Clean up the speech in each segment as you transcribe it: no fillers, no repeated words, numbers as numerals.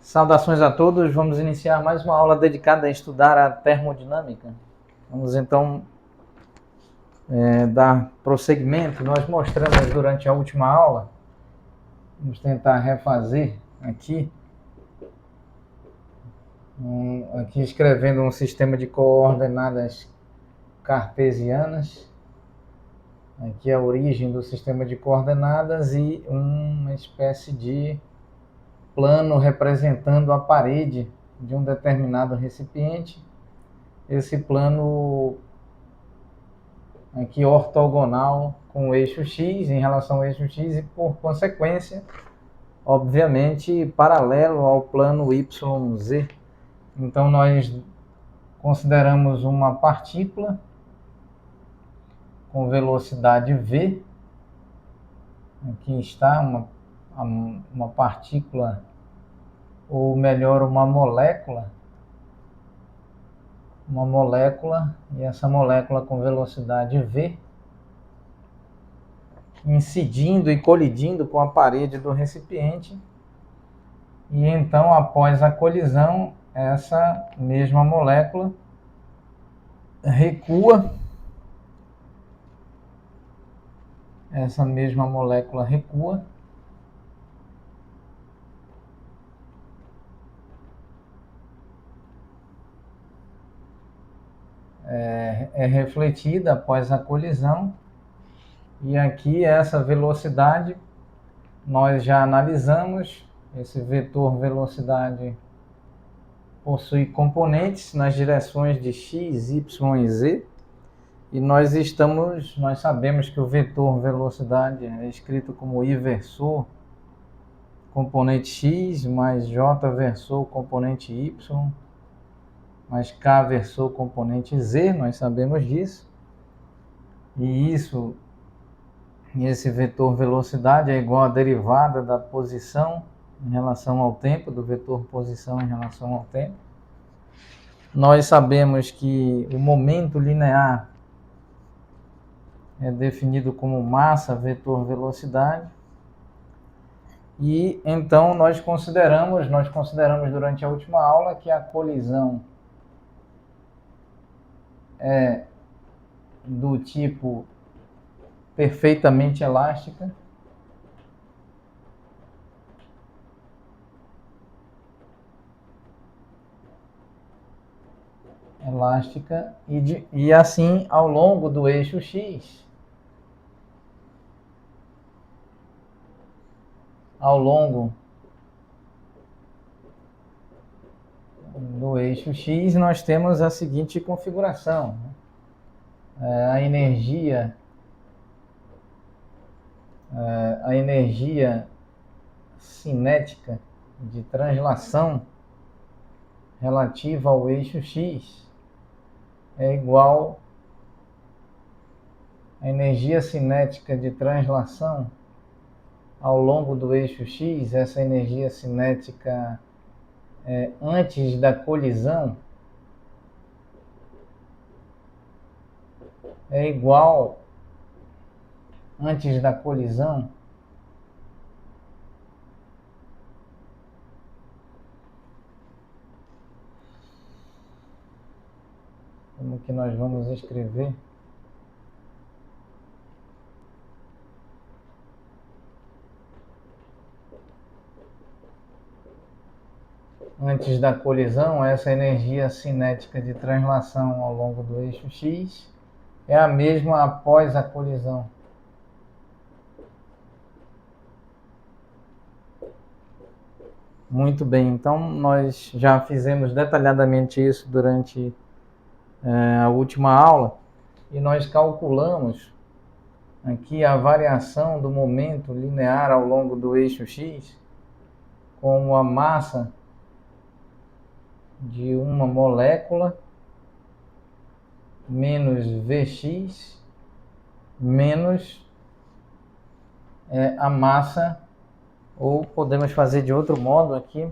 Saudações a todos, vamos iniciar mais uma aula dedicada a estudar a termodinâmica. Vamos então dar prosseguimento. Nós mostramos durante a última aula, vamos tentar refazer aqui escrevendo um sistema de coordenadas cartesianas. Aqui é a origem do sistema de coordenadas e uma espécie de plano representando a parede de um determinado recipiente. Esse plano aqui ortogonal com o eixo x em relação ao eixo x e, por consequência, obviamente, paralelo ao plano YZ. Então, nós consideramos uma partícula com velocidade v. Aqui está uma partícula, ou melhor, uma molécula, e essa molécula com velocidade v, incidindo e colidindo com a parede do recipiente, e então, após a colisão, essa mesma molécula recua, é refletida após a colisão, e aqui essa velocidade nós já analisamos. Esse vetor velocidade possui componentes nas direções de x, y e z, e nós sabemos que o vetor velocidade é escrito como I versor componente x mais j versor componente y mais k versor componente z, nós sabemos disso. E esse vetor velocidade é igual à derivada da posição em relação ao tempo, do vetor posição em relação ao tempo. Nós sabemos que o momento linear é definido como massa vetor velocidade. E então nós consideramos durante a última aula que a colisão é do tipo perfeitamente elástica, e assim ao longo do eixo x, nós temos a seguinte configuração. A energia cinética de translação relativa ao eixo x é igual à energia cinética de translação ao longo do eixo x. Essa energia cinética antes da colisão é igual, antes da colisão, como que nós vamos escrever? Antes da colisão, essa energia cinética de translação ao longo do eixo x é a mesma após a colisão. Muito bem, então nós já fizemos detalhadamente isso durante a última aula, e nós calculamos aqui a variação do momento linear ao longo do eixo x como a massa de uma molécula menos Vx menos a massa, ou podemos fazer de outro modo aqui,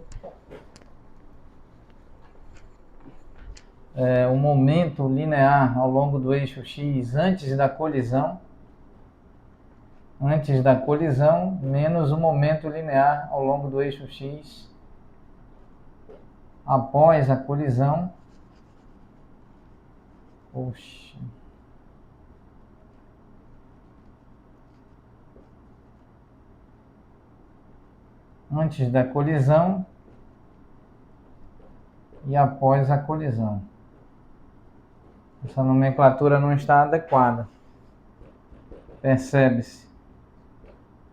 o momento linear ao longo do eixo x antes da colisão menos o momento linear ao longo do eixo x após a colisão, antes da colisão e após a colisão. Essa nomenclatura não está adequada, percebe-se.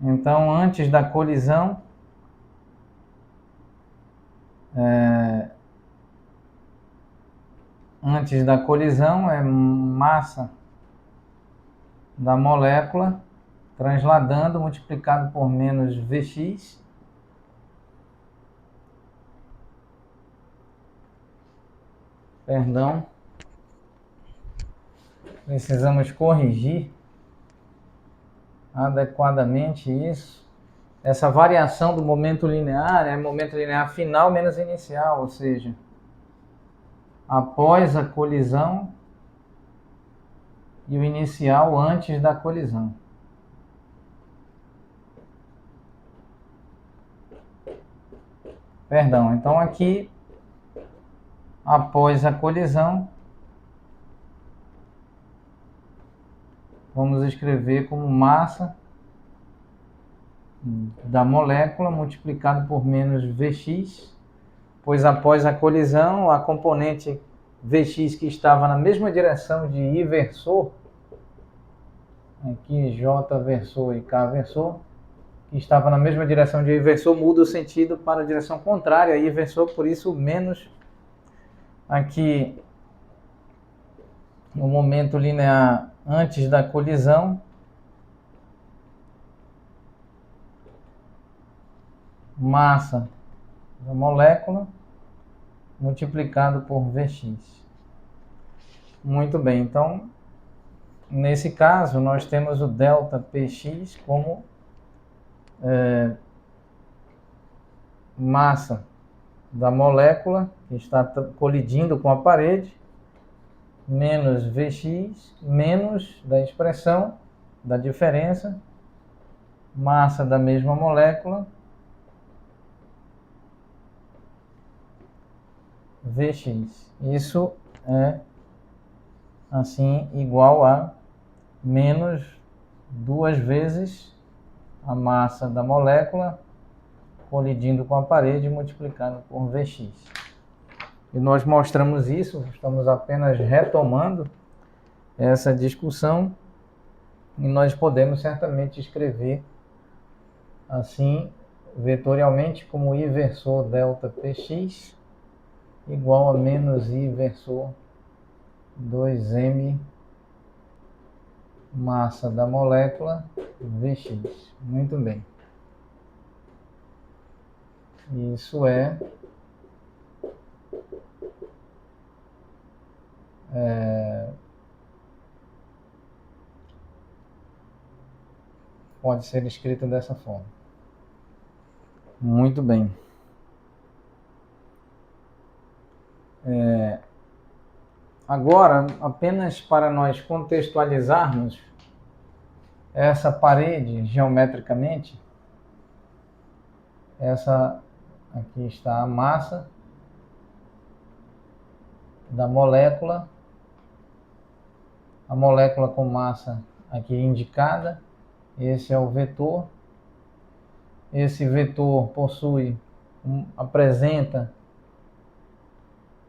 Então, antes da colisão, é massa da molécula transladando multiplicado por menos Vx precisamos corrigir adequadamente isso. Essa variação do momento linear é momento linear final menos inicial, ou seja, após a colisão e o inicial antes da colisão. Então aqui, após a colisão, vamos escrever como massa da molécula multiplicado por menos Vx, pois após a colisão, a componente Vx que estava na mesma direção de I versor, aqui J versor e K versor, que estava na mesma direção de I versor, muda o sentido para a direção contrária a I versor, por isso menos aqui no momento linear antes da colisão, massa da molécula multiplicado por Vx. Muito bem, então nesse caso nós temos o delta Px como massa da molécula que está colidindo com a parede, menos Vx, menos da expressão da diferença, massa da mesma molécula, Vx. Isso é assim igual a menos 2 vezes a massa da molécula colidindo com a parede multiplicado por Vx. E nós mostramos isso, estamos apenas retomando essa discussão, e nós podemos certamente escrever assim vetorialmente como I versor delta Px igual a menos I versor 2m massa da molécula Vx. Muito bem. Isso pode ser escrito dessa forma. Muito bem. Agora, apenas para nós contextualizarmos essa parede geometricamente, essa aqui está a massa da molécula, a molécula com massa aqui indicada, esse é o vetor. Esse vetor apresenta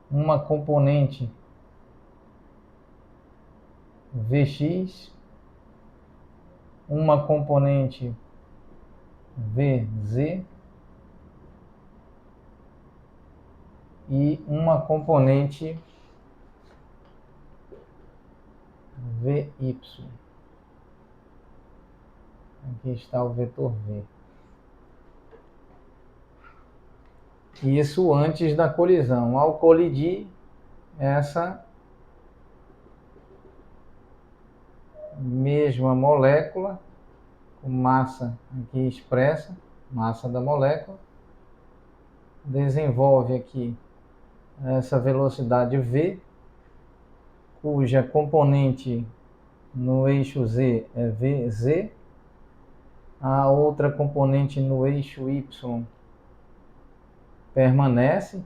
uma componente Vx, uma componente Vz e uma componente Vy. Aqui está o vetor V. Isso antes da colisão. Ao colidir, essa mesma molécula, com massa aqui expressa, massa da molécula, desenvolve aqui essa velocidade V, cuja componente no eixo Z é Vz, a outra componente no eixo Y permanece,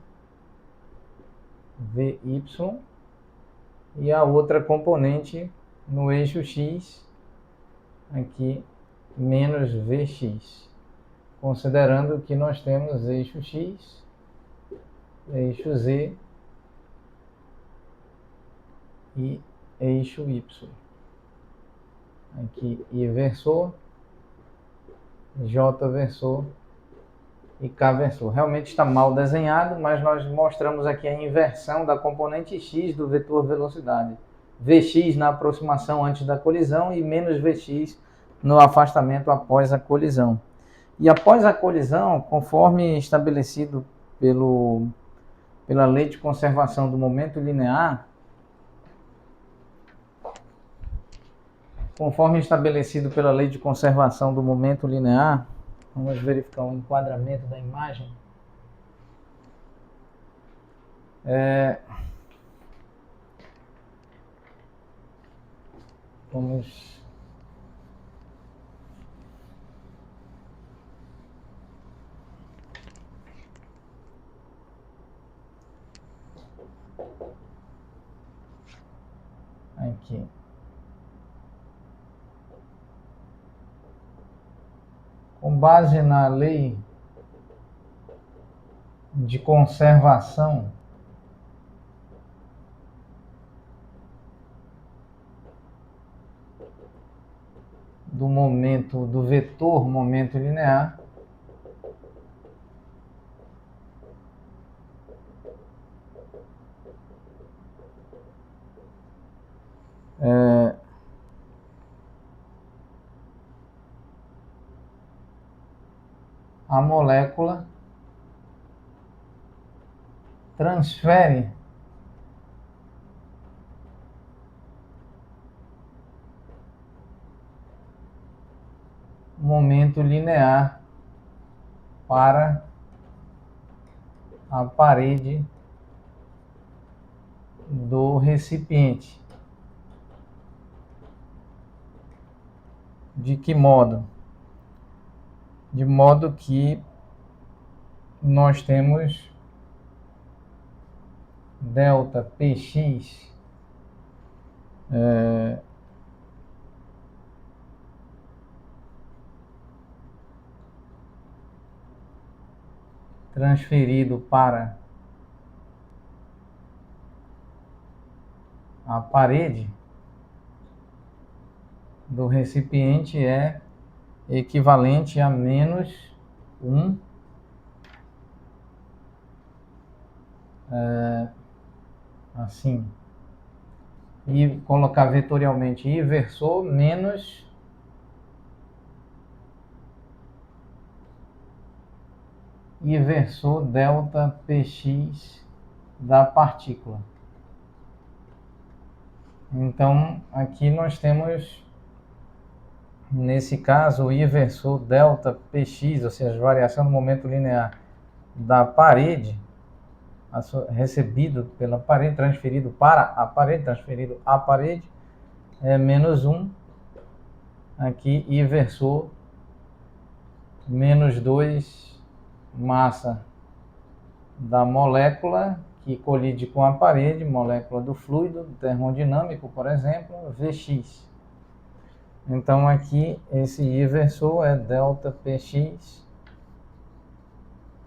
Vy, e a outra componente no eixo x, aqui, menos Vx, considerando que nós temos eixo x, eixo z e eixo y. Aqui I versor, J versor e K versor. Realmente está mal desenhado, mas nós mostramos aqui a inversão da componente x do vetor velocidade. Vx na aproximação antes da colisão e menos Vx no afastamento após a colisão. E após a colisão, conforme estabelecido pela lei de conservação do momento linear, vamos verificar o enquadramento da imagem. Vamos aqui. Com base na lei de conservação do vetor momento linear, a molécula transfere momento linear para a parede do recipiente. De que modo? De modo que nós temos delta Px transferido para a parede do recipiente é equivalente a menos 1 assim, e colocar vetorialmente I versor menos I versor delta Px da partícula. Então, aqui nós temos, nesse caso, o I versor delta Px, ou seja, a variação do momento linear da parede, recebido pela parede, transferido para a parede, transferido à parede, é menos 1, aqui I versor menos 2 massa da molécula que colide com a parede, molécula do fluido termodinâmico, por exemplo, Vx. Então aqui esse I versor é delta Px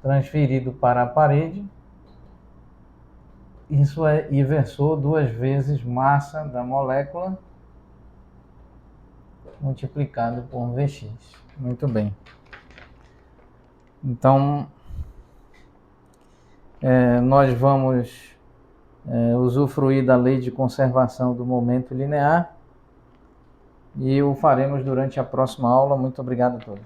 transferido para a parede. Isso é I versor 2 vezes massa da molécula multiplicado por Vx. Muito bem. Então, nós vamos usufruir da lei de conservação do momento linear e o faremos durante a próxima aula. Muito obrigado a todos.